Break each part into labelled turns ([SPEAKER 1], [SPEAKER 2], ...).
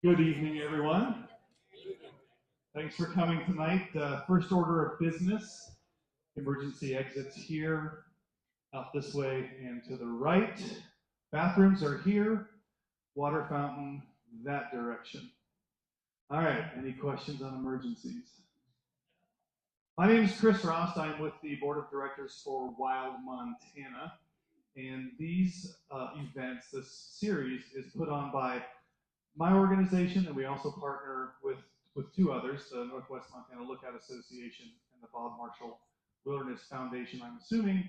[SPEAKER 1] Good evening, everyone. Thanks for coming tonight. First order of business, emergency exits here, out this way and to the right. Bathrooms are here, water fountain that direction. All right, any questions on emergencies? My name is Chris Rost. I'm with the Board of Directors for Wild Montana. And these events, this series, is put on by my organization, and we also partner with two others, the Northwest Montana Lookout Association and the Bob Marshall Wilderness Foundation. I'm assuming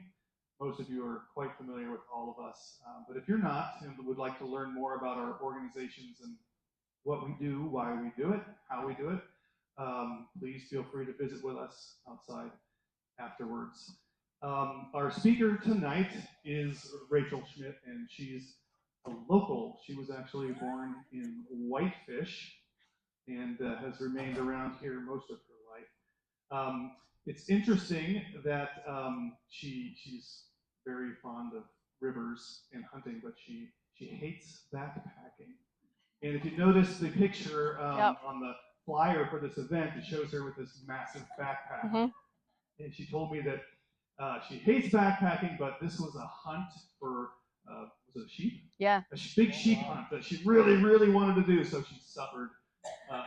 [SPEAKER 1] most of you are quite familiar with all of us, but if you're not and would like to learn more about our organizations and what we do, why we do it, how we do it, please feel free to visit with us outside afterwards. Our speaker tonight is Rachel Schmidt, and she's a local. She was actually born in Whitefish and has remained around here most of her life. It's interesting that she's very fond of rivers and hunting, but she hates backpacking. And if you notice the picture on the flyer for this event, it shows her with this massive backpack. Mm-hmm. And she told me that she hates backpacking, but this was a hunt for, was it a sheep? Yeah. A big sheep hunt that she really, really wanted to do, so she suffered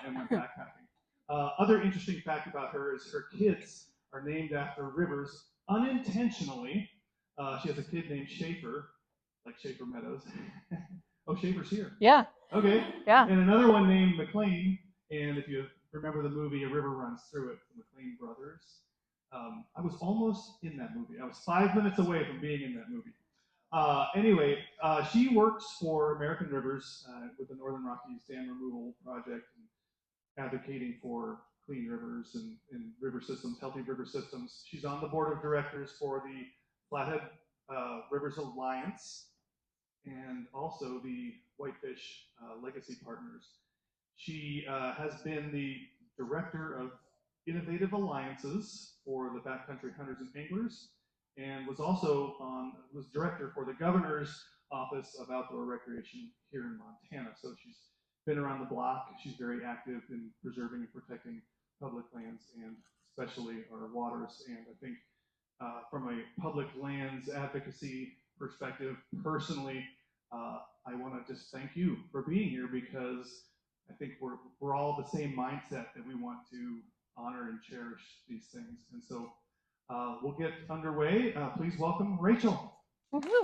[SPEAKER 1] and went backpacking. Other interesting fact about her is her kids are named after rivers unintentionally. She has a kid named Schaefer, like Schaefer Meadows. Oh, Schaefer's here. Yeah. Okay. Yeah. And another one named McLean, and if you remember the movie A River Runs Through It, the McLean brothers. I was almost in that movie. I was 5 minutes away from being in that movie. Anyway, she works for American Rivers with the Northern Rockies Dam Removal Project, and advocating for clean rivers and river systems, healthy river systems. She's on the board of directors for the Flathead Rivers Alliance and also the Whitefish Legacy Partners. She has been the director of Innovative Alliances for the Backcountry Hunters and Anglers, and was also was director for the Governor's Office of Outdoor Recreation here in Montana. So she's been around the block. She's very active in preserving and protecting public lands, and especially our waters. And I think from a public lands advocacy perspective, personally, I want to just thank you for being here, because I think we're all the same mindset that we want to honor and cherish these things. And so we'll get underway. Please welcome Rachel. Woo-hoo.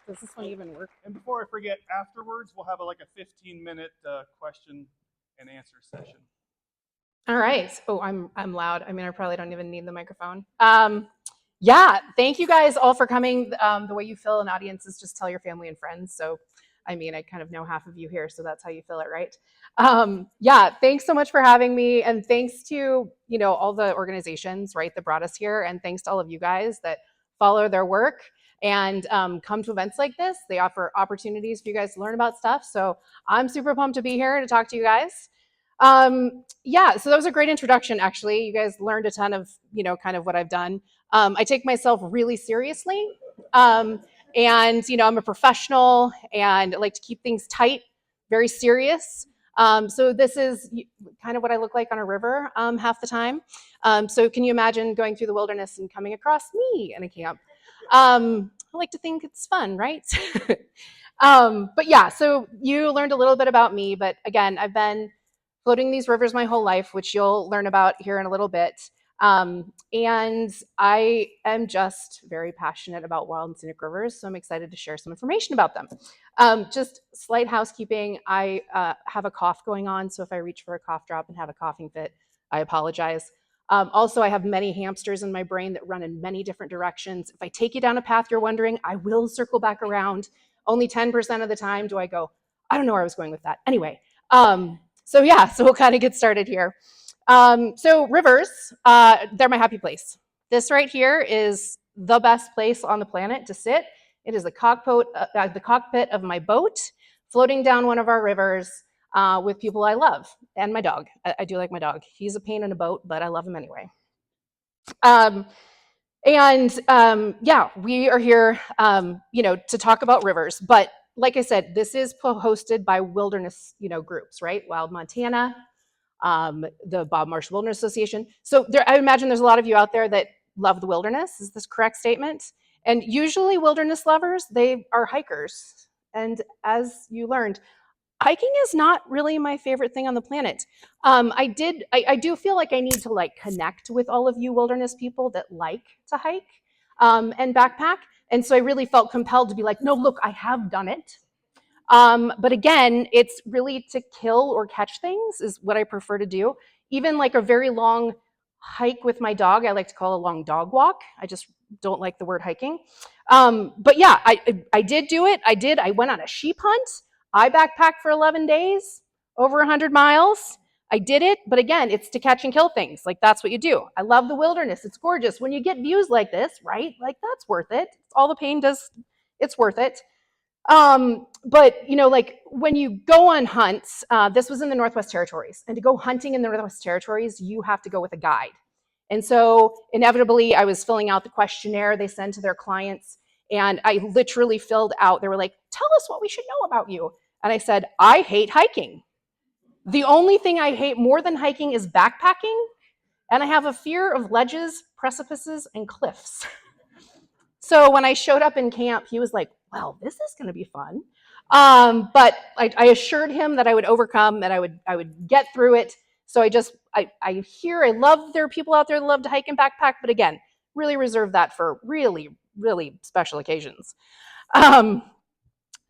[SPEAKER 1] Does this one even work? And before I forget, afterwards we'll have like a 15-minute question and answer session.
[SPEAKER 2] All right. Oh, I'm loud. I mean, I probably don't even need the microphone. Yeah, thank you guys all for coming. The way you fill an audience is just tell your family and friends. So, I mean, I kind of know half of you here, so that's how you fill it, right? Yeah, thanks so much for having me, and thanks to all the organizations, right, that brought us here, and thanks to all of you guys that follow their work and come to events like this. They offer opportunities for you guys to learn about stuff. So I'm super pumped to be here to talk to you guys. Yeah, so that was a great introduction, actually. You guys learned a ton of, kind of what I've done. I take myself really seriously, and, I'm a professional, and I like to keep things tight, very serious. So this is kind of what I look like on a river half the time. So can you imagine going through the wilderness and coming across me in a camp? I like to think it's fun, right? But yeah, so you learned a little bit about me, but again, I've been floating these rivers my whole life, which you'll learn about here in a little bit. And I am just very passionate about wild and scenic rivers, so I'm excited to share some information about them. Just slight housekeeping, I have a cough going on, so if I reach for a cough drop and have a coughing fit, I apologize. Also, I have many hamsters in my brain that run in many different directions. If I take you down a path you're wondering, I will circle back around. Only 10% of the time do I go, I don't know where I was going with that. Anyway, so we'll kind of get started here. So rivers, they're my happy place. This right here is the best place on the planet to sit. It is the cockpit of my boat, floating down one of our rivers with people I love, and my dog. I do like my dog. He's a pain in a boat, but I love him anyway. We are here, to talk about rivers. But like I said, this is hosted by wilderness, groups, right? Wild Montana, the Bob Marshall Wilderness Association. So I imagine there's a lot of you out there that love the wilderness. Is this a correct statement? And usually wilderness lovers, they are hikers. And as you learned, hiking is not really my favorite thing on the planet. I do feel like I need to like connect with all of you wilderness people that like to hike and backpack. And so I really felt compelled to be like, no, look, I have done it. But again, it's really to kill or catch things is what I prefer to do. Even like a very long hike with my dog, I like to call a long dog walk. I just don't like the word hiking. But yeah, I did do it. I went on a sheep hunt. I backpacked for 11 days, over 100 miles. I did it, but again, it's to catch and kill things. Like that's what you do. I love the wilderness. It's gorgeous. When you get views like this, right? Like that's worth it. All the pain does, it's worth it. But like when you go on hunts, this was in the Northwest Territories, and to go hunting in the Northwest Territories, you have to go with a guide. And so inevitably, I was filling out the questionnaire they send to their clients, and I literally filled out, they were like, tell us what we should know about you. And I said, I hate hiking. The only thing I hate more than hiking is backpacking, and I have a fear of ledges, precipices, and cliffs. So when I showed up in camp, he was like, well, this is going to be fun. But I assured him that I would overcome, that I would get through it. So I love there are people out there that love to hike and backpack, but again, really reserve that for really, really special occasions.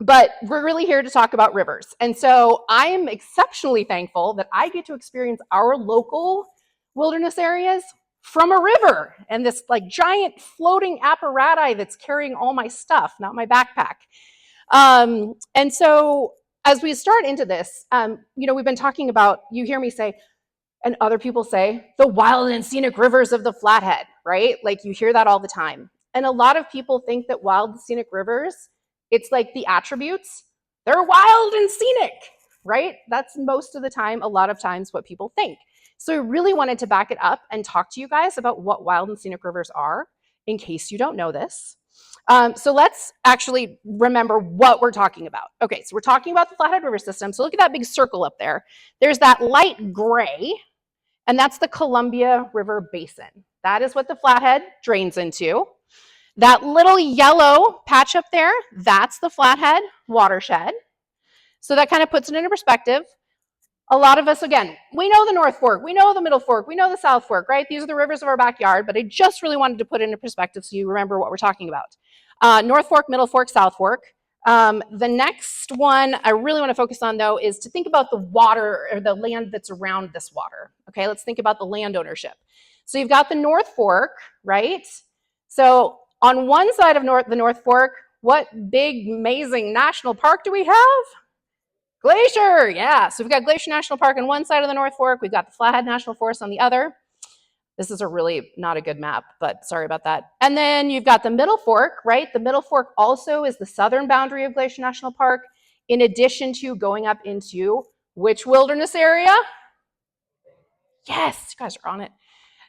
[SPEAKER 2] But we're really here to talk about rivers. And so I'm exceptionally thankful that I get to experience our local wilderness areas from a river and this like giant floating apparatus that's carrying all my stuff, not my backpack. And so as we start into this, we've been talking about, you hear me say, and other people say, the wild and scenic rivers of the Flathead, right? Like you hear that all the time. And a lot of people think that wild and scenic rivers, it's like the attributes, they're wild and scenic, right? That's most of the time, a lot of times what people think. So I really wanted to back it up and talk to you guys about what wild and scenic rivers are, in case you don't know this. So let's actually remember what we're talking about. Okay, so we're talking about the Flathead River System. So look at that big circle up there. There's that light gray, and that's the Columbia River Basin. That is what the Flathead drains into. That little yellow patch up there, that's the Flathead watershed. So that kind of puts it into perspective. A lot of us, again, we know the North Fork, we know the Middle Fork, we know the South Fork, right? These are the rivers of our backyard, but I just really wanted to put it into perspective so you remember what we're talking about. North Fork, Middle Fork, South Fork. The next one I really want to focus on, though, is to think about the water or the land that's around this water. Okay, let's think about the land ownership. So you've got the North Fork, right? So on one side of the North Fork, what big, amazing national park do we have? Glacier, yeah. So we've got Glacier National Park on one side of the North Fork. We've got the Flathead National Forest on the other. This is a really not a good map, but sorry about that. And then you've got the Middle Fork, right? The Middle Fork also is the southern boundary of Glacier National Park, in addition to going up into which wilderness area? Yes, you guys are on it.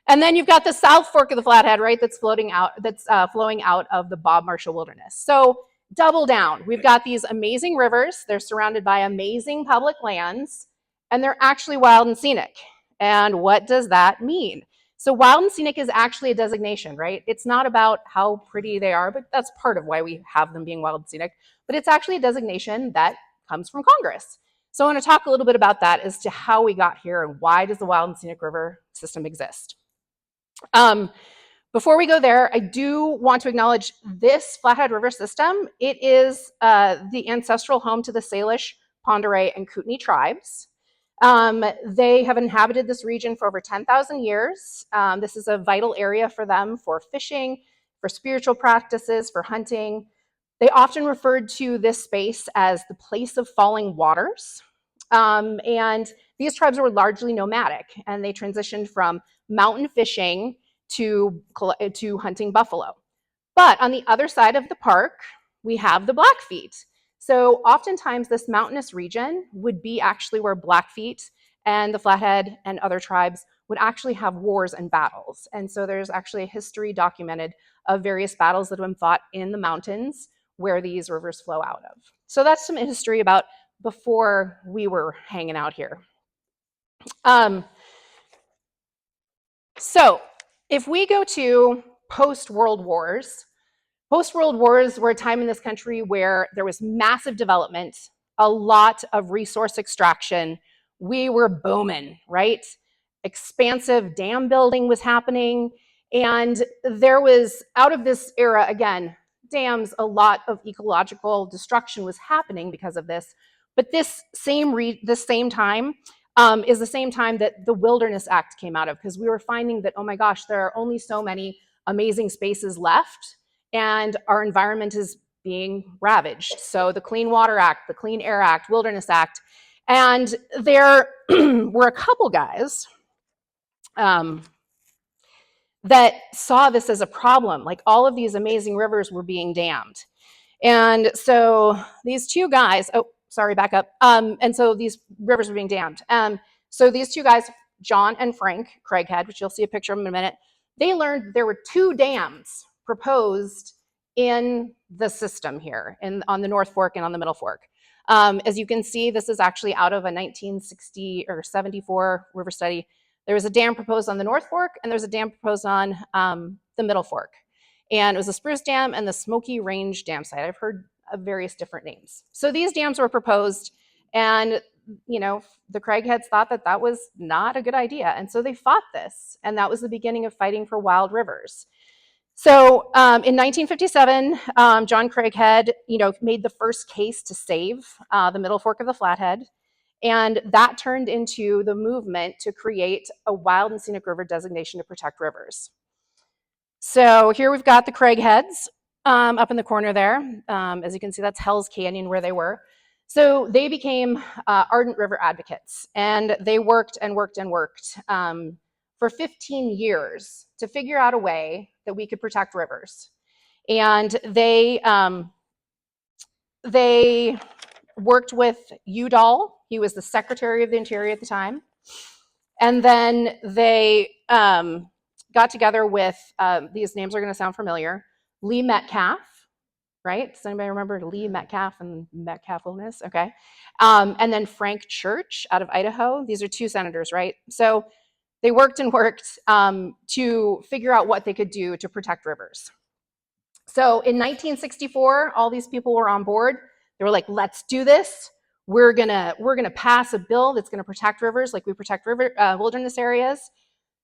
[SPEAKER 2] And then you've got the South Fork of the Flathead, right? That's flowing out of the Bob Marshall Wilderness. So double down. We've got these amazing rivers. They're surrounded by amazing public lands, and they're actually wild and scenic. And what does that mean? So wild and scenic is actually a designation, right? It's not about how pretty they are, but that's part of why we have them being wild and scenic. But it's actually a designation that comes from Congress. So I want to talk a little bit about that as to how we got here and why does the wild and scenic river system exist. Before we go there, I do want to acknowledge this Flathead River system. It is the ancestral home to the Salish, Pend Oreille, and Kootenai tribes. They have inhabited this region for over 10,000 years. This is a vital area for them for fishing, for spiritual practices, for hunting. They often referred to this space as the place of falling waters. And these tribes were largely nomadic, and they transitioned from mountain fishing to hunting buffalo. But on the other side of the park, we have the Blackfeet. So oftentimes this mountainous region would be actually where Blackfeet and the Flathead and other tribes would actually have wars and battles. And so there's actually a history documented of various battles that have been fought in the mountains where these rivers flow out of. So that's some history about before we were hanging out here. So if we go to post-World Wars, post-World Wars were a time in this country where there was massive development, a lot of resource extraction. We were booming, right? Expansive dam building was happening. And there was, out of this era, again, dams, a lot of ecological destruction was happening because of this. But this same time is the same time that the Wilderness Act came out of, because we were finding that, oh my gosh, there are only so many amazing spaces left, and our environment is being ravaged. So the Clean Water Act, the Clean Air Act, Wilderness Act, and there were a couple guys that saw this as a problem. Like, all of these amazing rivers were being dammed. And so these two guys, oh, sorry, back up. And so these rivers were being dammed. So these two guys, John and Frank Craighead, which you'll see a picture of them in a minute, they learned there were 2 dams proposed in the system here, on the North Fork and on the Middle Fork. As you can see, this is actually out of a 1960 or 74 river study. There was a dam proposed on the North Fork, and there's a dam proposed on the Middle Fork. And it was the Spruce Dam and the Smoky Range Dam site. I've heard of various different names. So these dams were proposed, and the Craigheads thought that that was not a good idea. And so they fought this, and that was the beginning of fighting for wild rivers. So in 1957, John Craighead, made the first case to save the Middle Fork of the Flathead. And that turned into the movement to create a wild and scenic river designation to protect rivers. So here we've got the Craigheads up in the corner there. As you can see, that's Hell's Canyon where they were. So they became ardent river advocates, and they worked and worked and worked for 15 years to figure out a way that we could protect rivers. And they worked with Udall. He was the Secretary of the Interior at the time. And then they got together with, these names are going to sound familiar, Lee Metcalf, right? Does anybody remember Lee Metcalf and Metcalf Wilderness? Okay. And then Frank Church out of Idaho. These are 2 senators, right? So they worked and worked to figure out what they could do to protect rivers. So in 1964, all these people were on board. They were like, let's do this. We're gonna pass a bill that's gonna protect rivers like we protect river wilderness areas.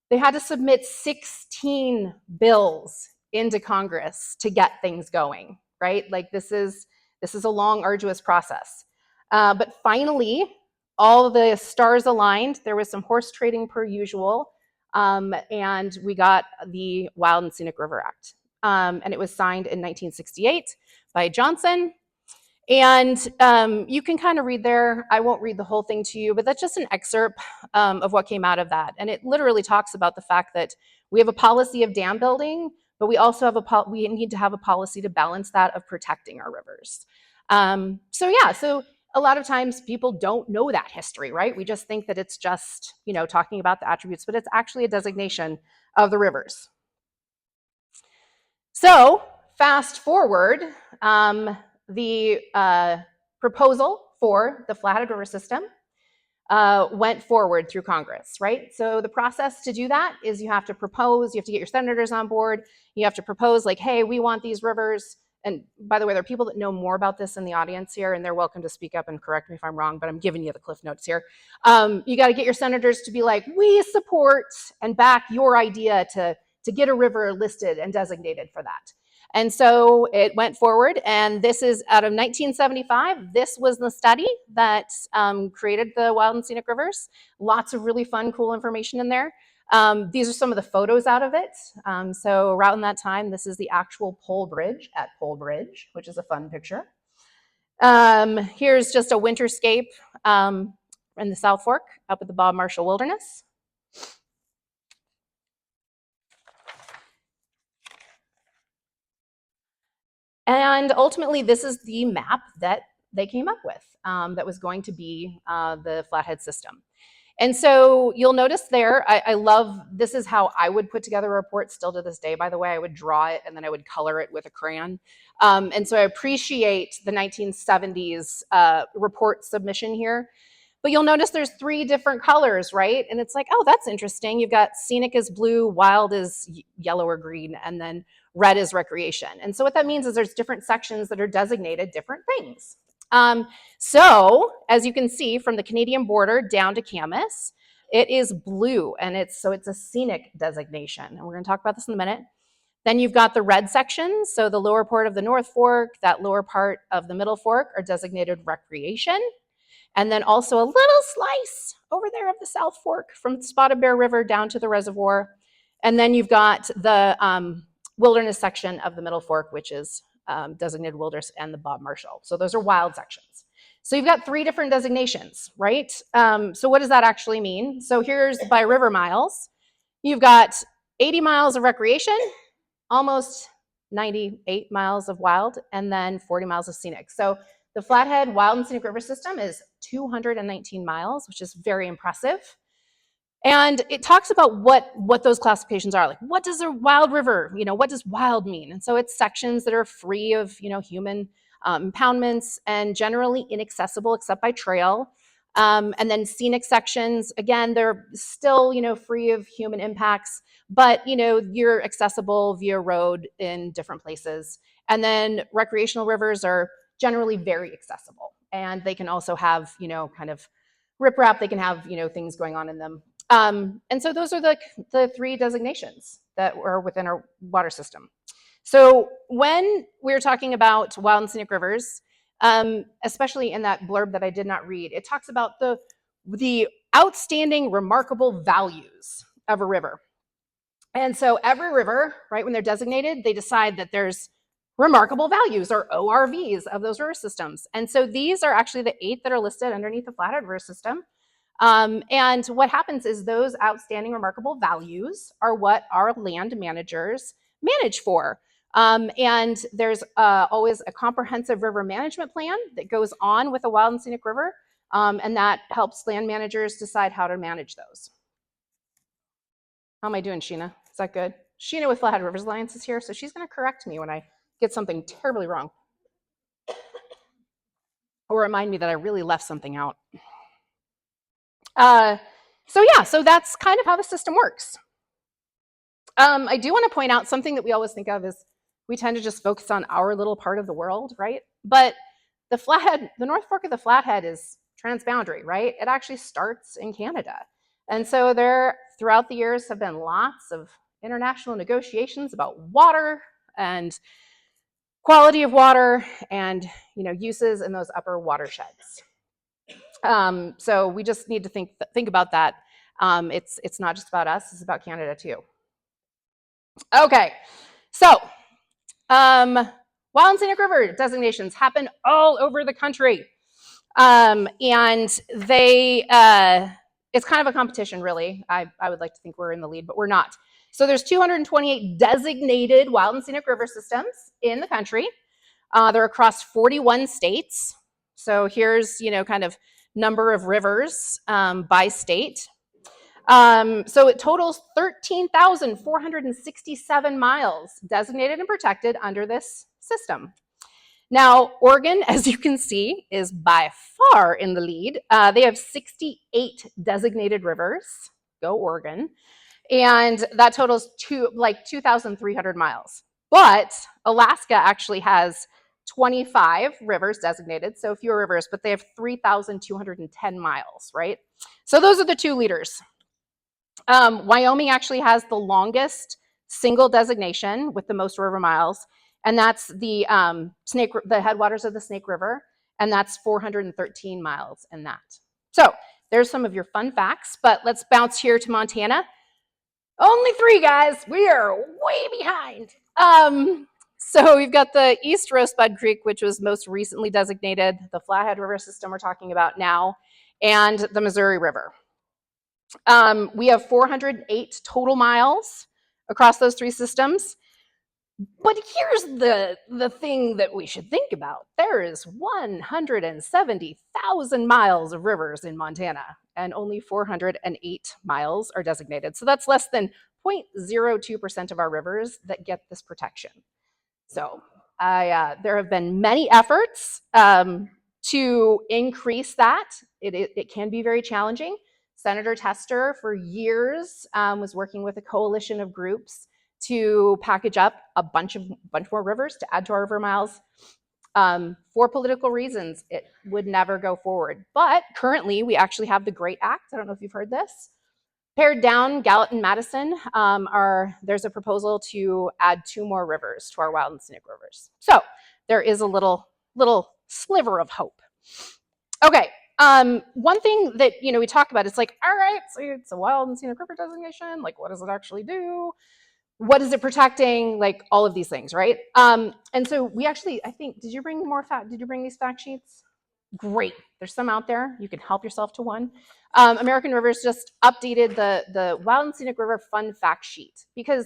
[SPEAKER 2] They had to submit 16 bills into Congress to get things going, right? Like, this is a long, arduous process. But finally, all the stars aligned. There was some horse trading per usual, and we got the Wild and Scenic River Act. And it was signed in 1968 by Johnson. And you can kind of read there. I won't read the whole thing to you, but that's just an excerpt of what came out of that. And it literally talks about the fact that we have a policy of dam building, but we also have we need to have a policy to balance that of protecting our rivers. So a lot of times people don't know that history, right? We just think that it's just, talking about the attributes, but it's actually a designation of the rivers. So fast forward, the proposal for the Flathead River system went forward through Congress, right? So the process to do that is you have to propose, you have to get your senators on board, you have to propose like, hey, we want these rivers. And by the way, there are people that know more about this in the audience here, and they're welcome to speak up and correct me if I'm wrong, but I'm giving you the cliff notes here. You got to get your senators to be like, we support and back your idea to get a river listed and designated for that. And so it went forward, and this is out of 1975. This was the study that created the Wild and Scenic Rivers. Lots of really fun, cool information in there. These are some of the photos out of it. So around that time, this is the actual Pole Bridge at Pole Bridge, which is a fun picture. Here's just a winterscape in the South Fork up at the Bob Marshall Wilderness. And ultimately, this is the map that they came up with that was going to be the Flathead system. And so you'll notice there, I love, this is how I would put together a report still to this day, by the way. I would draw it and then I would color it with a crayon. And so I appreciate the 1970s report submission here. But you'll notice there's 3 different colors, right? And it's like, oh, that's interesting. You've got scenic is blue, wild is yellow or green, and then red is recreation. And so what that means is there's different sections that are designated different things. So as you can see from the Canadian border down to Camas, it is blue, and it's a scenic designation. And we're going to talk about this in a minute. Then you've got the red sections. So the lower part of the North Fork, that lower part of the Middle Fork are designated recreation. And then also a little slice over there of the South Fork from Spotted Bear River down to the reservoir. And then you've got the wilderness section of the Middle Fork, which is designated wilderness, and the Bob Marshall. So those are wild sections. So you've got 3 different designations, right? So what does that actually mean? So here's by river miles. You've got 80 miles of recreation, almost 98 miles of wild, and then 40 miles of scenic. So the Flathead Wild and Scenic River System is 219 miles, which is very impressive. And it talks about what those classifications are. Like, what does a wild river, what does wild mean? And so it's sections that are free of, human impoundments and generally inaccessible except by trail. And then scenic sections, again, they're still, free of human impacts, but, you're accessible via road in different places. And then recreational rivers are generally very accessible. And they can also have, kind of riprap. They can have, things going on in them. And so those are the 3 designations that are within our water system. So when we're talking about wild and scenic rivers, especially in that blurb that I did not read, it talks about the outstanding, remarkable values of a river. And so every river, right, when they're designated, they decide that there's remarkable values, or ORVs, of those river systems. And so these are actually the 8 that are listed underneath the Flathead River System. And what happens is those outstanding, remarkable values are what our land managers manage for. And there's always a comprehensive river management plan that goes on with a wild and scenic river, and that helps land managers decide how to manage those. How am I doing, Sheena? Is that good? Sheena with Flathead Rivers Alliance is here, so she's going to correct me when I get something terribly wrong, or remind me that I really left something out. So that's kind of how the system works. I do want to point out something that we always think of is we tend to just focus on our little part of the world, right? But the North Fork of the Flathead is transboundary, right? It actually starts in Canada. And so there, throughout the years, have been lots of international negotiations about water and quality of water and, uses in those upper watersheds. So we just need to think about that. It's not just about us, it's about Canada too. Okay, so wild and scenic river designations happen all over the country. And they, it's kind of a competition, really. I would like to think we're in the lead, but we're not. So there's 228 designated wild and scenic river systems in the country. They're across 41 states. So here's, kind of number of rivers by state. So it totals 13,467 miles designated and protected under this system. Now, Oregon, as you can see, is by far in the lead. They have 68 designated rivers. Go Oregon. And that totals 2,300 miles. But Alaska actually has 25 rivers designated, so fewer rivers, but they have 3,210 miles, right? So those are the 2 leaders. Wyoming actually has the longest single designation with the most river miles, and that's the headwaters of the Snake River, and that's 413 miles in that. So there's some of your fun facts, but let's bounce here to Montana. Only 3, guys. We are way behind. So we've got the East Rosebud Creek, which was most recently designated, the Flathead River System we're talking about now, and the Missouri River. We have 408 total miles across those 3 systems. But here's the thing that we should think about. There is 170,000 miles of rivers in Montana. and only 408 miles are designated. So that's less than 0.02% of our rivers that get this protection. So there have been many efforts to increase that. It can be very challenging. Senator Tester, for years, was working with a coalition of groups to package up a bunch more rivers to add to our river miles. For political reasons, it would never go forward. But currently, we actually have the GREAT Act. I don't know if you've heard this. Pared down, Gallatin, Madison, there's a proposal to add 2 more rivers to our wild and scenic rivers. So there is a little sliver of hope. Okay, one thing that we talk about is like, all right, so it's a wild and scenic river designation. Like, what does it actually do? What is it protecting? Like all of these things, right? And so we actually, I think, did you bring these fact sheets? Great. There's some out there. You can help yourself to one. American Rivers just updated the Wild and Scenic River Fun Fact Sheet because,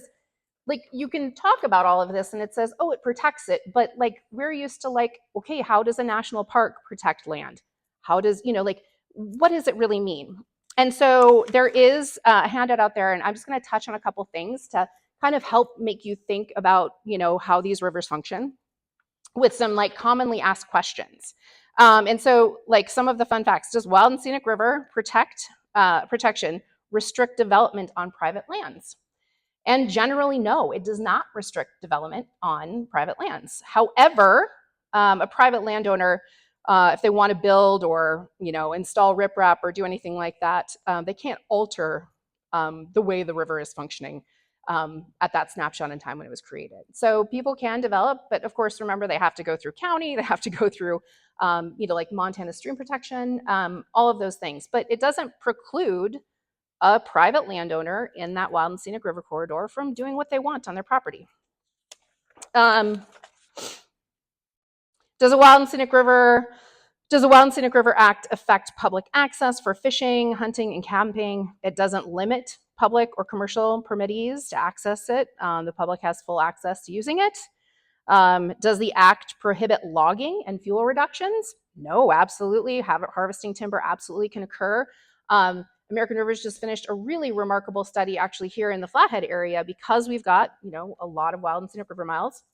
[SPEAKER 2] like, you can talk about all of this and it says, oh, it protects it, but like we're used to like, okay, how does a national park protect land? How does like what does it really mean? And so there is a handout out there, and I'm just going to touch on a couple things to kind of help make you think about how these rivers function with some like commonly asked questions. And so, like some of the fun facts: does Wild and Scenic River protection restrict development on private lands? And generally, no, it does not restrict development on private lands. However, a private landowner, if they want to build or install riprap or do anything like that, they can't alter the way the river is functioning at that snapshot in time when it was created. So people can develop, but of course, remember they have to go through county, they have to go through, like Montana stream protection, all of those things. But it doesn't preclude a private landowner in that wild and scenic river corridor from doing what they want on their property. Does a Wild and Scenic River Act affect public access for fishing, hunting, and camping? It doesn't limit public or commercial permittees to access it. The public has full access to using it. Does the act prohibit logging and fuel reductions? No, absolutely. Harvesting timber absolutely can occur. American Rivers just finished a really remarkable study actually here in the Flathead area because we've got a lot of wild and scenic river miles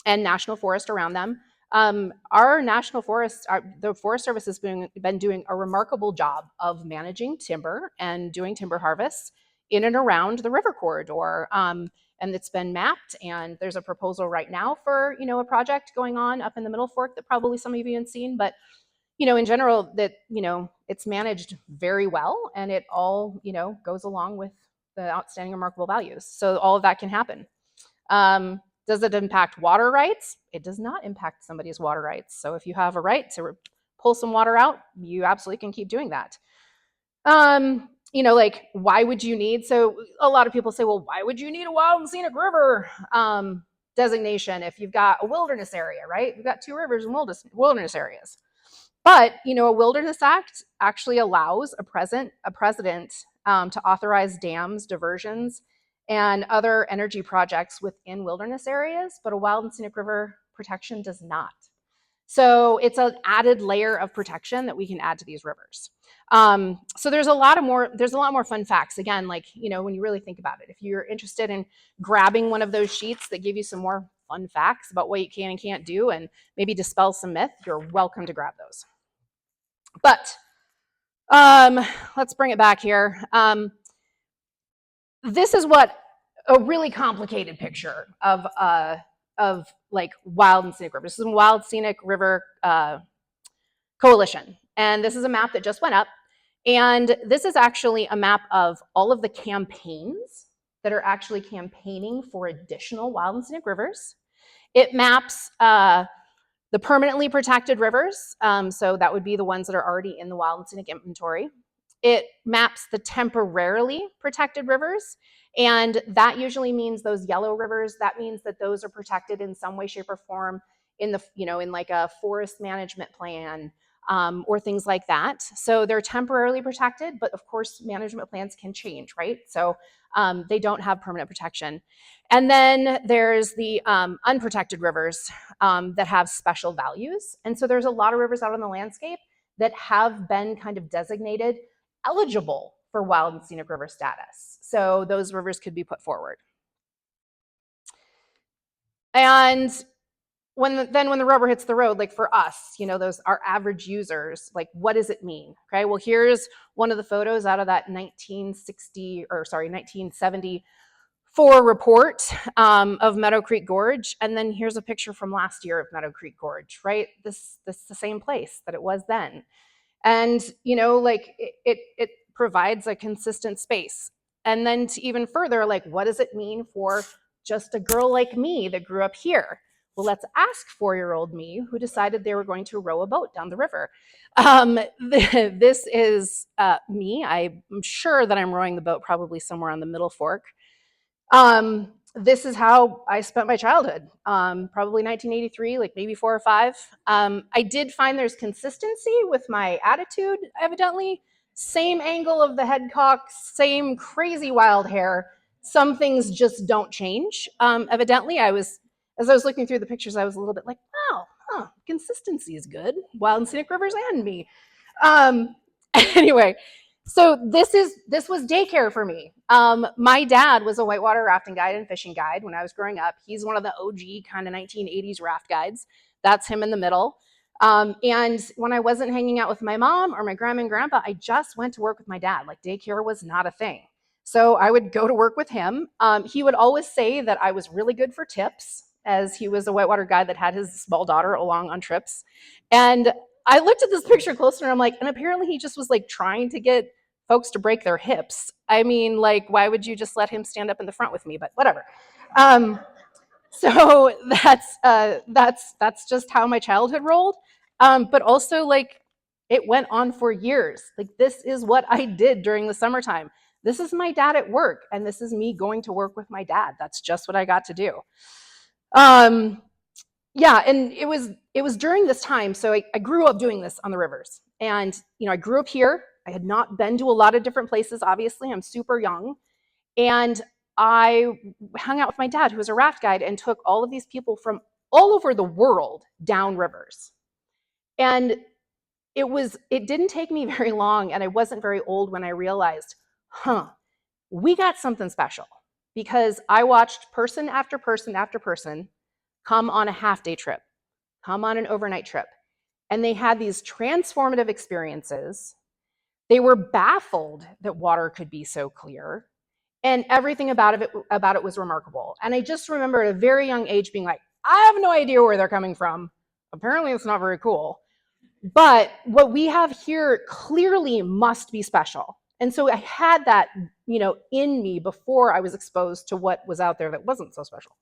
[SPEAKER 2] and national forest around them. Our national forest, the Forest Service has been doing a remarkable job of managing timber and doing timber harvests in and around the river corridor. And it's been mapped, and there's a proposal right now for a project going on up in the Middle Fork that probably some of you haven't seen, but in general that it's managed very well, and it all goes along with the outstanding remarkable values. So all of that can happen. Does it impact water rights? It does not impact somebody's water rights. So if you have a right to pull some water out, you absolutely can keep doing that. Like why would you need? So a lot of people say, well, why would you need a wild and scenic river designation if you've got a wilderness area, right? We've got 2 rivers in wilderness areas. But a Wilderness Act actually allows a president to authorize dams, diversions, and other energy projects within wilderness areas, but a wild and scenic river protection does not. So it's an added layer of protection that we can add to these rivers. So there's a lot more fun facts. Again, like, when you really think about it, if you're interested in grabbing one of those sheets that give you some more fun facts about what you can and can't do and maybe dispel some myth, you're welcome to grab those. But let's bring it back here. This is what a really complicated picture of like wild and scenic rivers. This is a Wild Scenic River Coalition, and this is a map that just went up. And this is actually a map of all of the campaigns that are actually campaigning for additional wild and scenic rivers. It maps the permanently protected rivers, so that would be the ones that are already in the wild and scenic inventory. It maps the temporarily protected rivers, and that usually means those yellow rivers. That means that those are protected in some way, shape, or form in the in like a forest management plan or things like that. So they're temporarily protected, but of course management plans can change, right? So they don't have permanent protection. And then there's the unprotected rivers that have special values. And so there's a lot of rivers out on the landscape that have been kind of designated eligible for wild and scenic river status. So those rivers could be put forward. And when the rubber hits the road, like for us, those our average users, like what does it mean? Okay, well, here's one of the photos out of that 1974 report of Meadow Creek Gorge, and then here's a picture from last year of Meadow Creek Gorge. Right, this is the same place that it was then, and like it provides a consistent space. And then to even further, like what does it mean for just a girl like me that grew up here? Well, let's ask 4-year-old me who decided they were going to row a boat down the river. This is me. I'm sure that I'm rowing the boat probably somewhere on the Middle Fork. This is how I spent my childhood, probably 1983, like maybe 4 or 5. I did find there's consistency with my attitude, evidently. Same angle of the head cock, same crazy wild hair. Some things just don't change. Evidently, as I was looking through the pictures, I was a little bit like, oh, consistency is good. Wild and scenic rivers and me. Anyway, so this was daycare for me. My dad was a whitewater rafting guide and fishing guide when I was growing up. He's one of the OG kind of 1980s raft guides. That's him in the middle. And when I wasn't hanging out with my mom or my grandma and grandpa, I just went to work with my dad. Like daycare was not a thing. So I would go to work with him. He would always say that I was really good for tips, as he was a whitewater guide that had his small daughter along on trips. And I looked at this picture closer and I'm like, and apparently he just was like trying to get folks to break their hips. I mean, like, why would you just let him stand up in the front with me? But whatever. So that's just how my childhood rolled. But also, like, it went on for years. Like, this is what I did during the summertime. This is my dad at work, and this is me going to work with my dad. That's just what I got to do. Yeah, and it was during this time. So I grew up doing this on the rivers, and I grew up here. I had not been to a lot of different places. Obviously, I'm super young, and I hung out with my dad, who was a raft guide, and took all of these people from all over the world down rivers. And it didn't take me very long, and I wasn't very old when I realized, we got something special, because I watched person after person after person come on a half-day trip, come on an overnight trip, and they had these transformative experiences. They were baffled that water could be so clear, and everything about it was remarkable. And I just remember at a very young age being like, I have no idea where they're coming from. Apparently, it's not very cool. But what we have here clearly must be special. And so I had that, in me before I was exposed to what was out there that wasn't so special.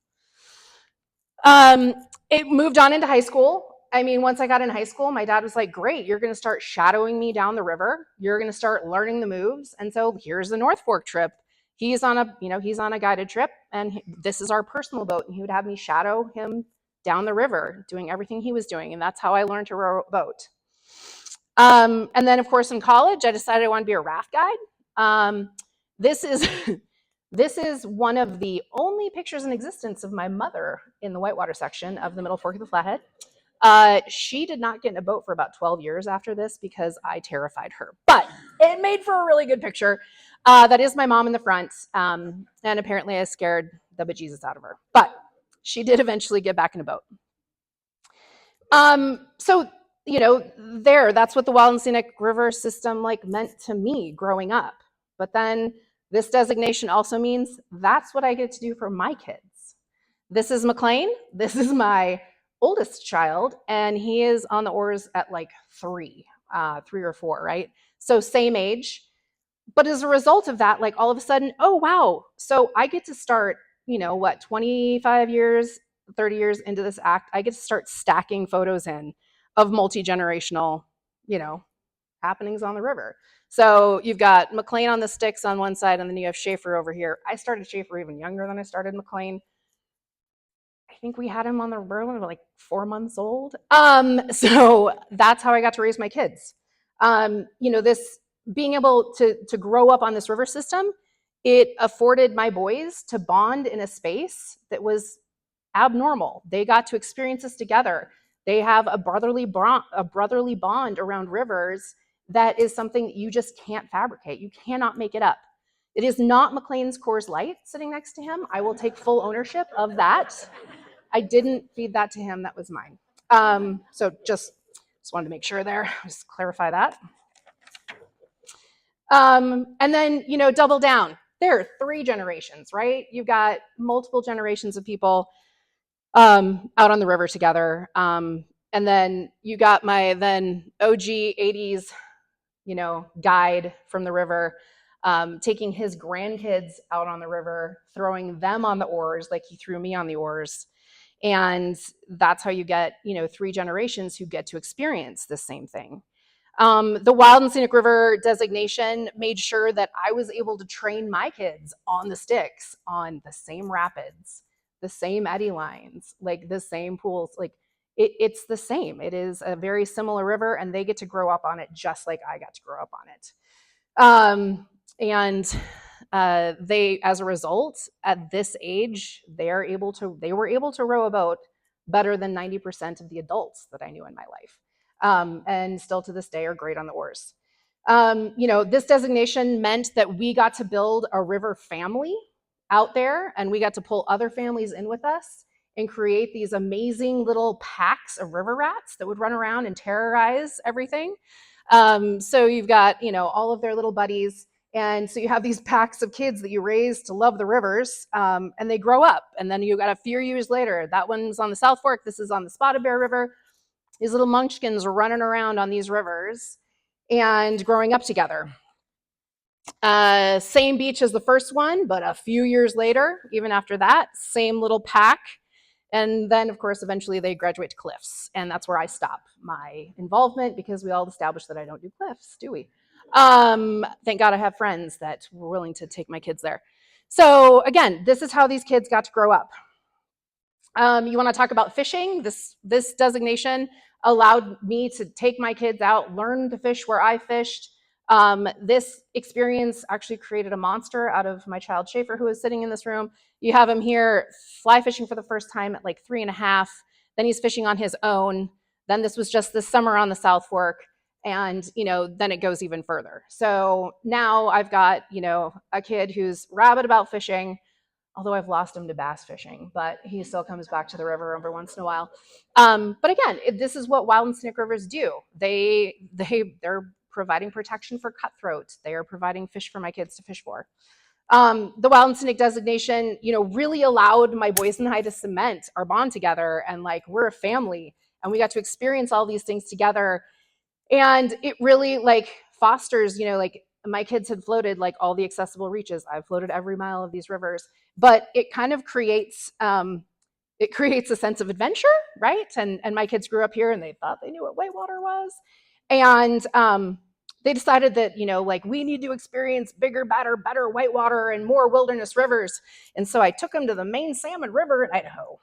[SPEAKER 2] It moved on into high school. I mean, once I got in high school, my dad was like, great, you're going to start shadowing me down the river. You're going to start learning the moves. And so here's the North Fork trip. He's on a guided trip, and this is our personal boat. And he would have me shadow him down the river, doing everything he was doing. And that's how I learned to row a boat. And then, of course, in college, I decided I wanted to be a raft guide. This is one of the only pictures in existence of my mother in the whitewater section of the Middle Fork of the Flathead. She did not get in a boat for about 12 years after this because I terrified her. But it made for a really good picture. That is my mom in the front. And apparently I scared the bejesus out of her. But she did eventually get back in a boat. So, that's what the Wild and Scenic River system meant to me growing up. But then this designation also means that's what I get to do for my kids. This is McLean. This is my oldest child, and he is on the oars at 3 or 4, right? So same age. But as a result of that, all of a sudden, oh, wow. So I get to start, 25 years, 30 years into this act, I get to start stacking photos in of multi-generational, happenings on the river. So you've got McLean on the sticks on one side, and then you have Schaefer over here. I started Schaefer even younger than I started McLean. I think we had him on the river when we were 4 months old. So that's how I got to raise my kids. This being able to grow up on this river system, it afforded my boys to bond in a space that was abnormal. They got to experience this together. They have a brotherly bond around rivers that is something that you just can't fabricate. You cannot make it up. It is not McLean's Coors Light sitting next to him. I will take full ownership of that. I didn't feed that to him. That was mine. So just wanted to make sure there, just clarify that. And then, double down. There are 3 generations, right? You've got multiple generations of people out on the river together. And then you got my then OG 80s, guide from the river, taking his grandkids out on the river, throwing them on the oars like he threw me on the oars. And that's how you get, 3 generations who get to experience the same thing. The Wild and Scenic River designation made sure that I was able to train my kids on the sticks, on the same rapids, the same eddy lines, like the same pools. Like it's the same. It is a very similar river, and they get to grow up on it just like I got to grow up on it. And they, as a result, at this age, they were able to row a boat better than 90% of the adults that I knew in my life. And still to this day are great on the oars. This designation meant that we got to build a river family out there, and we got to pull other families in with us and create these amazing little packs of river rats that would run around and terrorize everything. So you've got, all of their little buddies. And so you have these packs of kids that you raise to love the rivers, and they grow up. And then you got a few years later, that one's on the South Fork, this is on the Spotted Bear River. These little munchkins are running around on these rivers and growing up together. Same beach as the first one, but a few years later, even after that, same little pack. And then, of course, eventually they graduate to cliffs. And that's where I stop my involvement, because we all established that I don't do cliffs, do we? Thank God I have friends that were willing to take my kids there. So again, this is how these kids got to grow up. You want to talk about fishing? This designation allowed me to take my kids out, learn to fish where I fished. This experience actually created a monster out of my child Schaefer, who is sitting in this room. You have him here fly fishing for the first time at like 3.5. Then he's fishing on his own. Then this was just this summer on the South Fork. And, then it goes even further. So now I've got, a kid who's rabid about fishing, although I've lost him to bass fishing, but he still comes back to the river every once in a while. But again, this is what wild and scenic rivers do. They're providing protection for cutthroat. They are providing fish for my kids to fish for. The wild and scenic designation, really allowed my boys and I to cement our bond together, and like we're a family, and we got to experience all these things together. And it really fosters, like my kids had floated like all the accessible reaches. I've floated every mile of these rivers, but it kind of creates a sense of adventure, right? And my kids grew up here, and they thought they knew what whitewater was, and they decided that we need to experience bigger, better whitewater and more wilderness rivers. And so I took them to the main salmon river in Idaho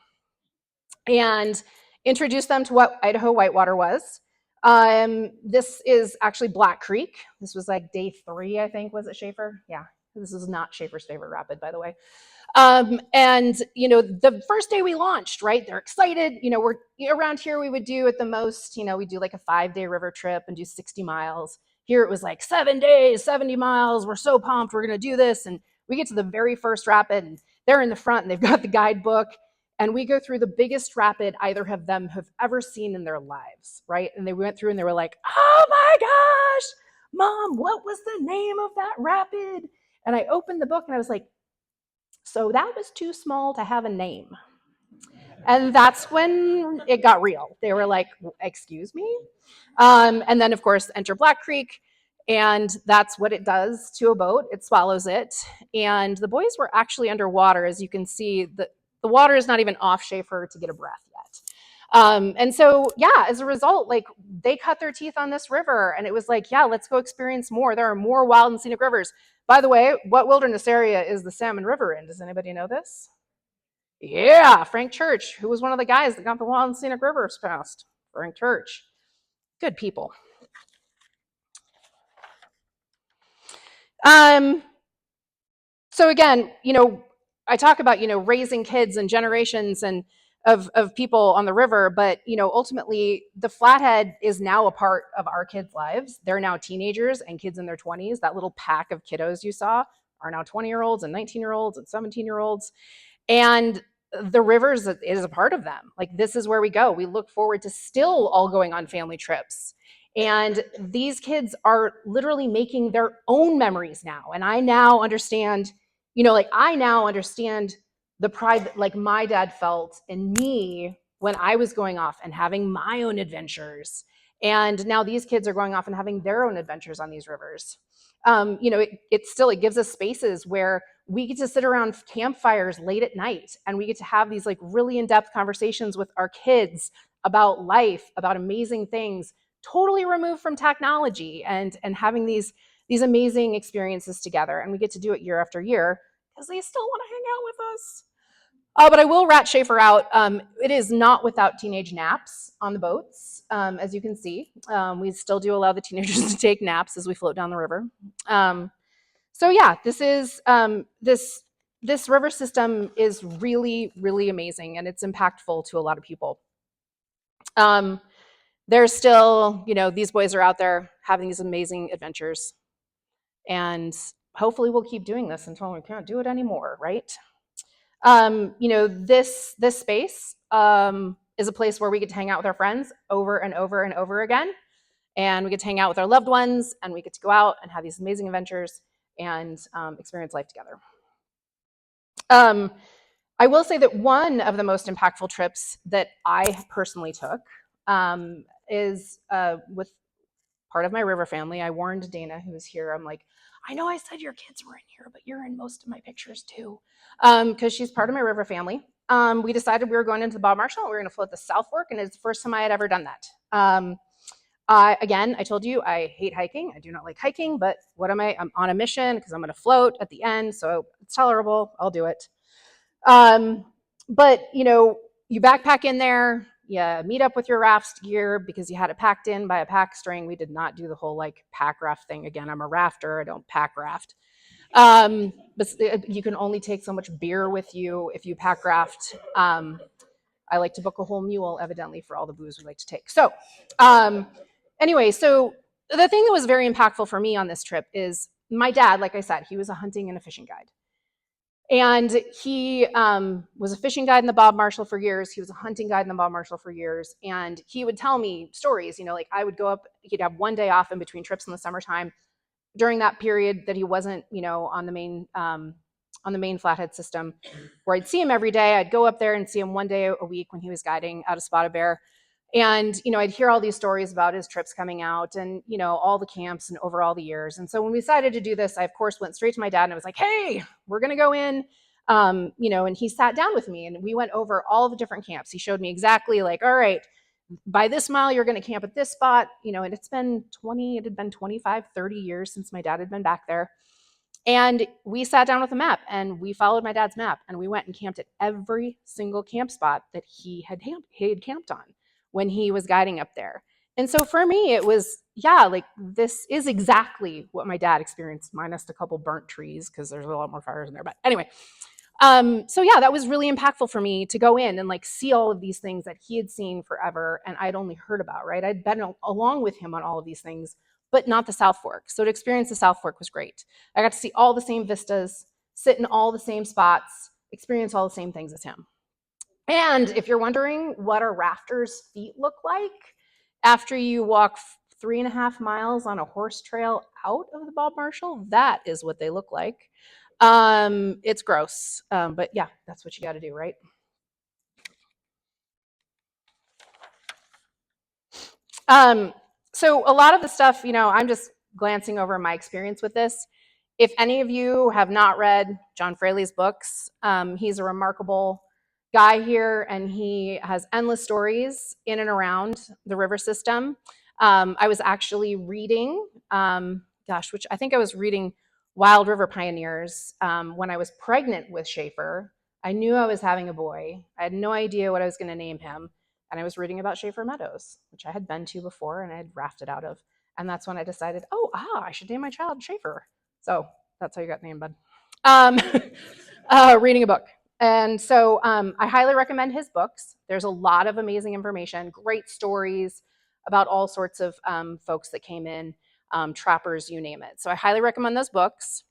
[SPEAKER 2] and introduced them to what Idaho whitewater was. This is actually Black Creek. This was like day 3, I think. Was it Schaefer? Yeah. This is not Schaefer's favorite rapid, by the way. And the first day we launched, right? They're excited. We're around here. We would do at the most, we do like a 5-day river trip and do 60 miles. Here it was like 7 days, 70 miles. We're so pumped. We're going to do this. And we get to the very first rapid, and they're in the front, and they've got the guidebook. And we go through the biggest rapid either of them have ever seen in their lives, right? And they went through and they were like, oh my gosh, Mom, what was the name of that rapid? And I opened the book and I was like, so that was too small to have a name. And that's when it got real. They were like, excuse me? And then, of course, enter Black Creek. And that's what it does to a boat. It swallows it. And the boys were actually underwater. As you can see, the water is not even off Schaefer to get a breath yet. And so, yeah, as a result, they cut their teeth on this river. And it was like, yeah, let's go experience more. There are more wild and scenic rivers. By the way, what wilderness area is the Salmon River in? Does anybody know this? Yeah, Frank Church, who was one of the guys that got the Wild and Scenic Rivers passed. Frank Church. Good people. So again, I talk about, raising kids and generations, and of people on the river. But ultimately, the Flathead is now a part of our kids' lives. They're now teenagers and kids in their 20s. That little pack of kiddos you saw are now 20-year-olds and 19-year-olds and 17-year-olds. And the rivers is a part of them. Like, this is where we go. We look forward to still all going on family trips. And these kids are literally making their own memories now. And I now understand, I now understand the pride that like my dad felt in me when I was going off and having my own adventures. And now these kids are going off and having their own adventures on these rivers. It gives us spaces where we get to sit around campfires late at night, and we get to have these like really in-depth conversations with our kids about life, about amazing things, totally removed from technology, and having these amazing experiences together. And we get to do it year after year because they still want to hang out with us. But I will rat Schaefer out. It is not without teenage naps on the boats, as you can see. We still do allow the teenagers to take naps as we float down the river. So yeah, this river system is really, really amazing, and it's impactful to a lot of people. There's still, these boys are out there having these amazing adventures, and hopefully we'll keep doing this until we can't do it anymore, right? This space is a place where we get to hang out with our friends over and over and over again, and we get to hang out with our loved ones, and we get to go out and have these amazing adventures and experience life together. I will say that one of the most impactful trips that I personally took is with part of my river family. I warned Dana, who was here. I'm like, I know I said your kids were in here, but you're in most of my pictures too, because she's part of my river family. We decided we were going into the Bob Marshall. We were going to float the South Fork, and it's the first time I had ever done that. I told you I hate hiking. I do not like hiking, but what am I? I'm on a mission because I'm going to float at the end, so it's tolerable. I'll do it. But you backpack in there, you meet up with your raft gear because you had it packed in by a pack string. We did not do the whole like pack raft thing. Again, I'm a rafter. I don't pack raft. But you can only take so much beer with you if you pack raft. I like to book a whole mule, evidently, for all the booze we like to take. So anyway, so the thing that was very impactful for me on this trip is my dad, like I said, he was a hunting and a fishing guide. And he was a fishing guide in the Bob Marshall for years. He was a hunting guide in the Bob Marshall for years. And he would tell me stories, like I would go up, he'd have one day off in between trips in the summertime during that period that he wasn't, on the main Flathead system, where I'd see him every day. I'd go up there and see him one day a week when he was guiding out of Spotted Bear. And, I'd hear all these stories about his trips coming out and, all the camps and over all the years. And so when we decided to do this, I, of course, went straight to my dad and I was like, hey, we're going to go in, and he sat down with me and we went over all the different camps. He showed me exactly like, all right, by this mile, you're going to camp at this spot, and it had been 25, 30 years since my dad had been back there. And we sat down with a map and we followed my dad's map and we went and camped at every single camp spot that he had camped on when he was guiding up there. And so for me, it was, like this is exactly what my dad experienced, minus a couple burnt trees because there's a lot more fires in there. But anyway, that was really impactful for me to go in and like see all of these things that he had seen forever and I'd only heard about, right? I'd been along with him on all of these things, but not the South Fork. So to experience the South Fork was great. I got to see all the same vistas, sit in all the same spots, experience all the same things as him. And if you're wondering what a rafter's feet look like after you walk 3.5 miles on a horse trail out of the Bob Marshall, that is what they look like. It's gross, but yeah, that's what you got to do, right? So a lot of the stuff, I'm just glancing over my experience with this. If any of you have not read John Fraley's books, he's a remarkable guy here, and he has endless stories in and around the river system. I was actually reading, which I think I was reading Wild River Pioneers when I was pregnant with Schaefer. I knew I was having a boy. I had no idea what I was going to name him. And I was reading about Schaefer Meadows, which I had been to before and I had rafted out of. And that's when I decided, I should name my child Schaefer. So that's how you got named, bud. Reading a book. And so I highly recommend his books. There's a lot of amazing information, great stories about all sorts of folks that came in, trappers, you name it. So I highly recommend those books.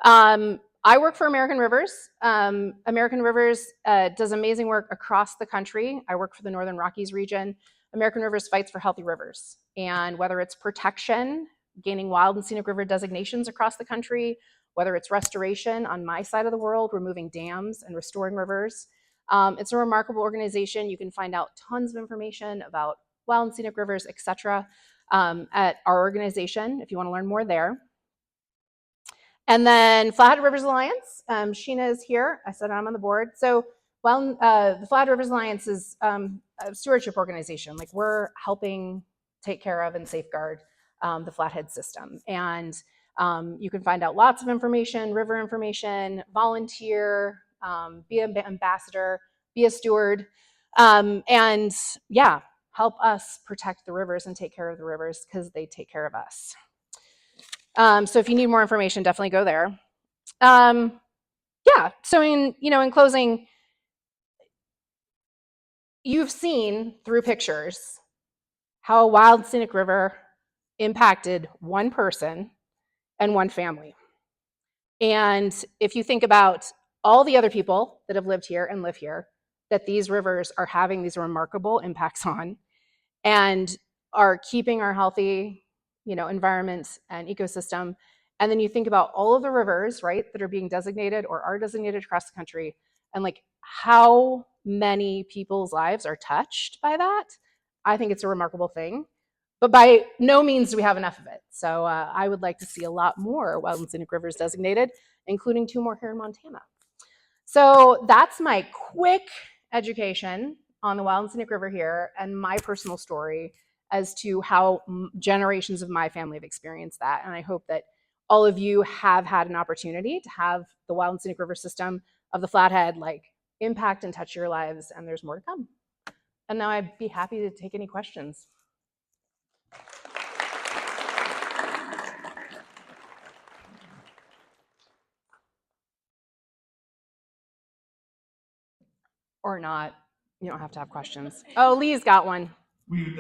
[SPEAKER 2] I work for American Rivers. American Rivers does amazing work across the country. I work for the Northern Rockies region. American Rivers fights for healthy rivers. And whether it's protection, gaining wild and scenic river designations across the country, whether it's restoration on my side of the world, removing dams and restoring rivers, it's a remarkable organization. You can find out tons of information about wild and scenic rivers, etc., at our organization if you want to learn more there. And then Flathead Rivers Alliance, Sheena is here. I said I'm on the board. So, well, the Flathead Rivers Alliance is a stewardship organization. Like we're helping take care of and safeguard the Flathead system. And you can find out lots of information, river information, volunteer, be an ambassador, be a steward, and yeah, help us protect the rivers and take care of the rivers because they take care of us. So if you need more information, definitely go there. Yeah. So in closing, you've seen through pictures how a wild scenic river impacted one person and one family. And if you think about all the other people that have lived here and live here, that these rivers are having these remarkable impacts on, and are keeping our healthy, environment and ecosystem. And then you think about all of the rivers, right, that are being designated or are designated across the country, and like how many people's lives are touched by that. I think it's a remarkable thing. But by no means do we have enough of it. So I would like to see a lot more wild and scenic rivers designated, including 2 more here in Montana. So that's my quick education on the Wild and Scenic River here and my personal story as to how generations of my family have experienced that. And I hope that all of you have had an opportunity to have the Wild and Scenic River system of the Flathead like impact and touch your lives, and there's more to come. And now I'd be happy to take any questions. Or not. You don't have to have questions. Oh, Lee's got one.
[SPEAKER 1] We would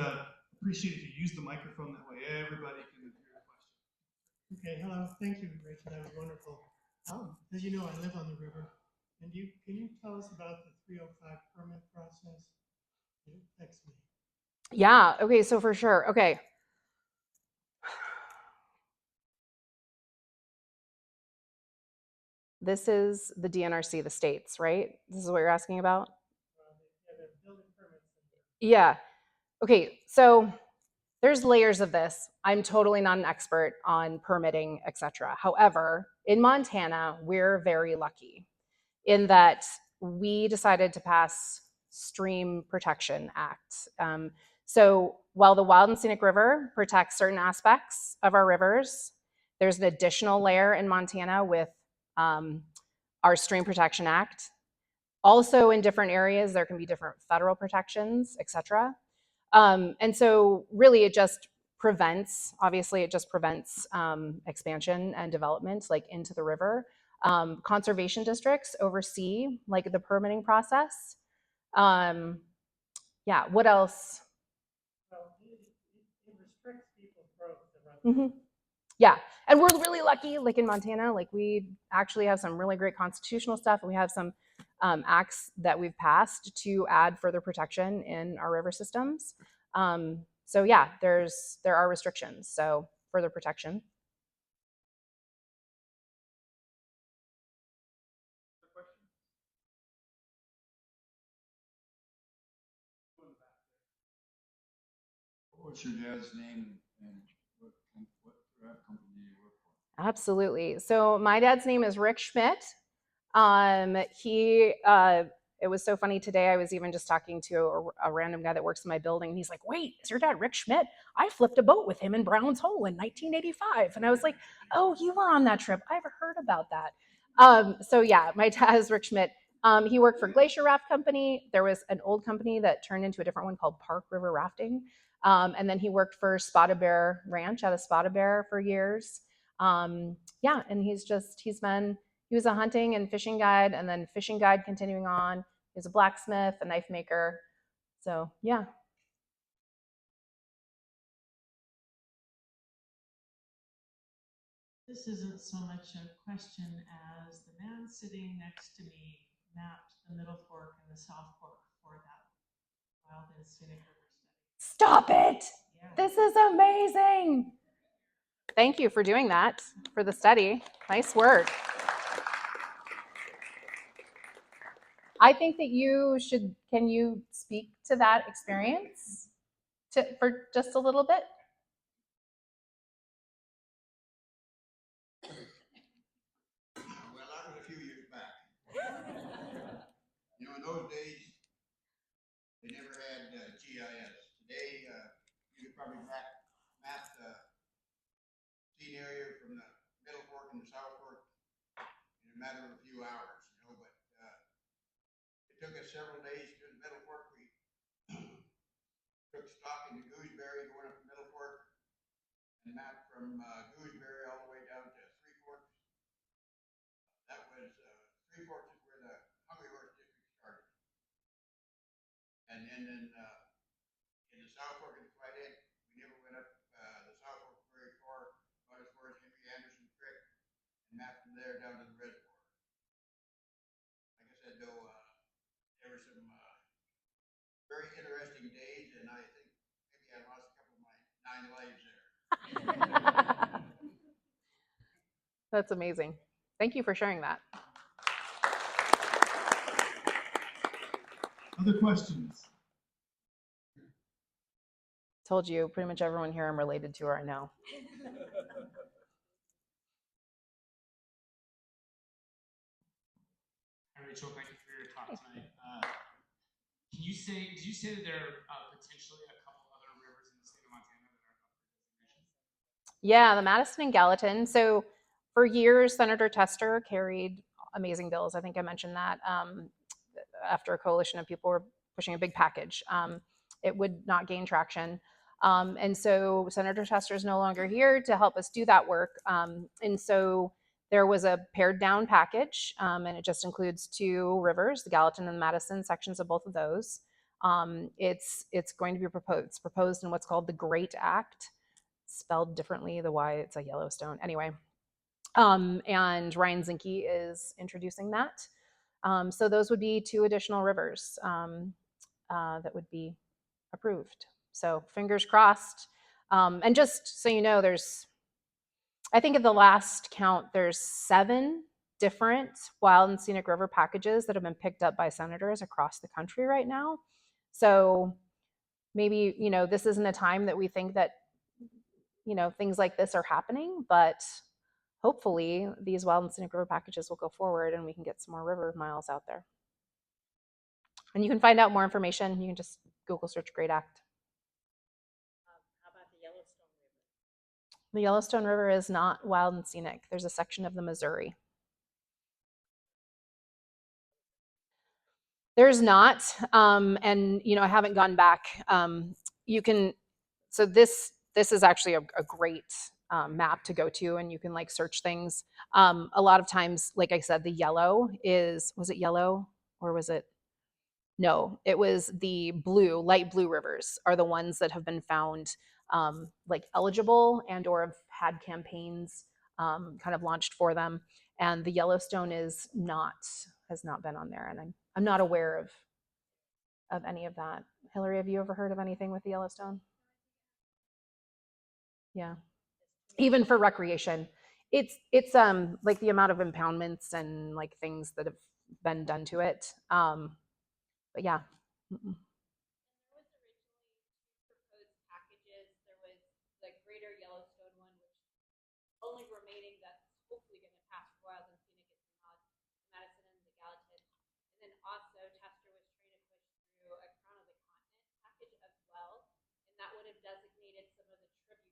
[SPEAKER 1] appreciate if you use the microphone, that way everybody can hear the question.
[SPEAKER 3] Okay, hello. Thank you, Rachel. That was wonderful. As you know, I live on the river. And can you tell us about the 305 permit process? It affects me.
[SPEAKER 2] Yeah. Okay. So for sure. Okay. This is the DNRC, the states, right? This is what you're asking about?
[SPEAKER 3] The building permits.
[SPEAKER 2] Yeah. Okay. So there's layers of this. I'm totally not an expert on permitting, etc. However, in Montana, we're very lucky in that we decided to pass Stream Protection Act. So while the Wild and Scenic River protects certain aspects of our rivers, there's an additional layer in Montana with our Stream Protection Act. Also, in different areas, there can be different federal protections, etc. And so, really, it just prevents. Obviously, it just prevents expansion and development, like into the river. Conservation districts oversee like the permitting process. Yeah. What else?
[SPEAKER 3] Well, it restricts people's growth.
[SPEAKER 2] Mm-hmm. Yeah, and we're really lucky, like in Montana, like we actually have some really great constitutional stuff, and we have some acts that we've passed to add further protection in our river systems. So yeah, there are restrictions, so further protection.
[SPEAKER 4] What's your dad's name and what company do you work for?
[SPEAKER 2] Absolutely. So my dad's name is Rick Schmidt. It was so funny today. I was even just talking to a random guy that works in my building. And he's like, "Wait, is your dad Rick Schmidt? I flipped a boat with him in Browns Hole in 1985." And I was like, "Oh, you were on that trip. I've heard about that." So yeah, my dad is Rick Schmidt. He worked for Glacier Raft Company. There was an old company that turned into a different one called Park River Rafting. And then he worked for Spotted Bear Ranch out of Spotted Bear for years. Yeah, and he He was a hunting and fishing guide, and then fishing guide continuing on. He was a blacksmith, a knife maker. So yeah.
[SPEAKER 5] This isn't so much a question as the man sitting next to me mapped the Middle Fork and the South Fork for that Wild and Scenic River study.
[SPEAKER 2] Stop it!
[SPEAKER 5] Yeah.
[SPEAKER 2] This is amazing. Thank you for doing that for the study. Nice work. I think that you should, can you speak to that experience for just a little bit?
[SPEAKER 6] Well, that was a few years back. You know, in those days, they never had GIS. Today, you could probably map the scene area from the Middle Fork and the South Fork in a matter of a few hours, you know, but it took us several days to the Middle Fork. We took stock into Gooseberry, going up the Middle Fork, and mapped from Gooseberry all the way down to Three Forks. That was Three Forks is where the Hungry Horse District started. And then in the South Fork and Flat Head, we never went up the South Fork very far, about as far as Henry Anderson Creek, and mapped from there down to the reservoir. Like I said, though, there were some very interesting days, and I think maybe I lost a couple of my 9 lives there.
[SPEAKER 2] That's amazing. Thank you for sharing that.
[SPEAKER 1] Other questions?
[SPEAKER 2] Told you, pretty much everyone here I'm related to or I know.
[SPEAKER 7] Hi, Rachel. Thank you for your talk tonight. Did you say that there are potentially a couple other rivers in the state of Montana that are up for designation?
[SPEAKER 2] Yeah, the Madison and Gallatin. So for years, Senator Tester carried amazing bills. I think I mentioned that after a coalition of people were pushing a big package. It would not gain traction. And so Senator Tester is no longer here to help us do that work. And so there was a pared down package, and it just includes 2 rivers, the Gallatin and the Madison sections of both of those. It's going to be proposed. It's proposed in what's called the GREAT Act, spelled differently. The Y, it's a Yellowstone. Anyway, and Ryan Zinke is introducing that. So those would be 2 additional rivers that would be approved. So fingers crossed. And just so you know, I think at the last count, there's 7 different wild and scenic river packages that have been picked up by senators across the country right now. So maybe, this isn't a time that we think that, things like this are happening, but hopefully these wild and scenic river packages will go forward and we can get some more river miles out there. And you can find out more information. You can just Google search Great Act.
[SPEAKER 5] How about the Yellowstone River?
[SPEAKER 2] The Yellowstone River is not wild and scenic. There's a section of the Missouri. There's not, and I haven't gone back. You can, so this is actually a great map to go to, and you can like search things. A lot of times, like I said, the yellow was it yellow or was it? No, it was the blue, light blue rivers are the ones that have been found like eligible and or have had campaigns kind of launched for them. And the Yellowstone has not been on there, and I'm not aware of any of that. Hillary, have you ever heard of anything with the Yellowstone? Yeah, even for recreation, it's like the amount of impoundments and like things that have been done to it. But yeah. Mm-mm.
[SPEAKER 8] There was originally 2 proposed packages. There was the Greater Yellowstone one, which only remaining that's hopefully going to pass for Wild and Scenic is the Madison and the Gallatin. And then also Tester was trying to push through a Crown of the Continent package as well, and that would have designated some of the tributaries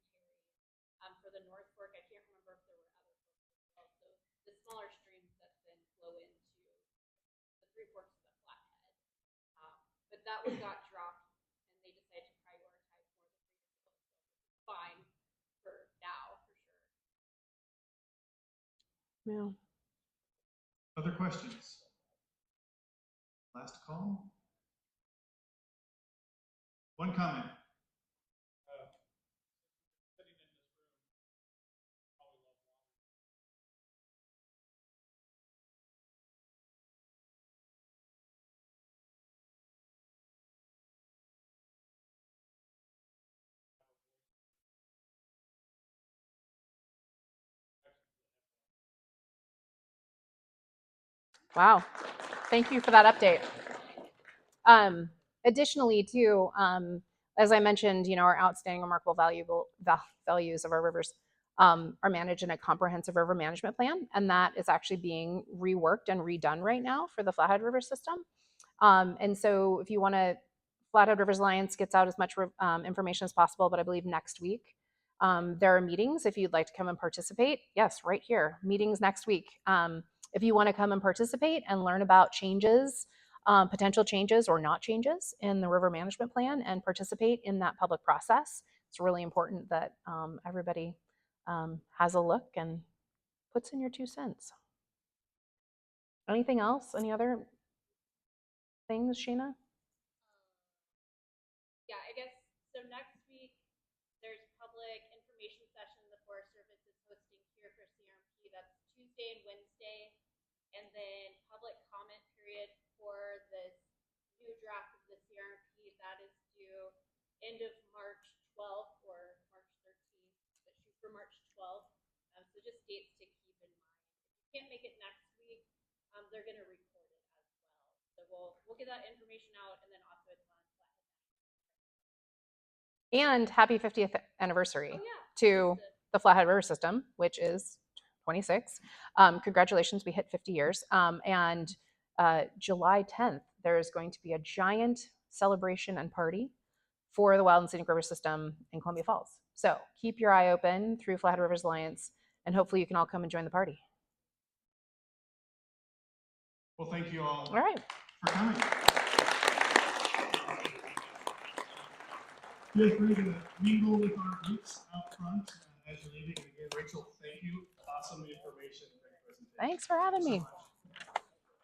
[SPEAKER 8] for the North Fork. I can't remember if there were other forks as well. So the smaller streams that then flow into the Three Forks of the Flathead. But that one got dropped, and they decided to prioritize more the Greater Yellowstone, which is fine for now, for sure.
[SPEAKER 2] Yeah.
[SPEAKER 1] Other questions? Last call. One comment.
[SPEAKER 2] Wow. Thank you for that update. Additionally, too, as I mentioned, our outstanding, remarkable, values of our rivers are managed in a comprehensive river management plan, and that is actually being reworked and redone right now for the Flathead River system. And so, if you want to, Flathead Rivers Alliance gets out as much information as possible, but I believe next week there are meetings if you'd like to come and participate. Yes, right here, meetings next week. If you want to come and participate and learn about changes, potential changes or not changes in the river management plan and participate in that public process, it's really important that everybody has a look and puts in your 2 cents. Anything else? Any other things, Sheena?
[SPEAKER 8] Yeah, I guess, so next week, there's public information session the Forest Service is hosting here for CRMP. That's Tuesday and Wednesday. And then public comment period for this new draft of the CRMP, that is due end of March 12th or March 13th, but shoot for March 12th. So just dates to keep in mind. If you can't make it next week, they're going to record it as well. So we'll get that information out, and then also it's on
[SPEAKER 2] And happy 50th anniversary
[SPEAKER 8] to
[SPEAKER 2] to the Flathead River System, which is 26. Congratulations, we hit 50 years. And July 10th, there is going to be a giant celebration and party for the Wild and Scenic River System in Columbia Falls. So keep your eye open through Flathead Rivers Alliance, and hopefully you can all come and join the party.
[SPEAKER 1] Well, thank you all
[SPEAKER 2] All right.
[SPEAKER 1] for coming. Feel free to mingle with our groups out front as you're leaving. And again, Rachel, thank you. Awesome information. Great presentation.
[SPEAKER 2] Thanks for having me.
[SPEAKER 1] So much.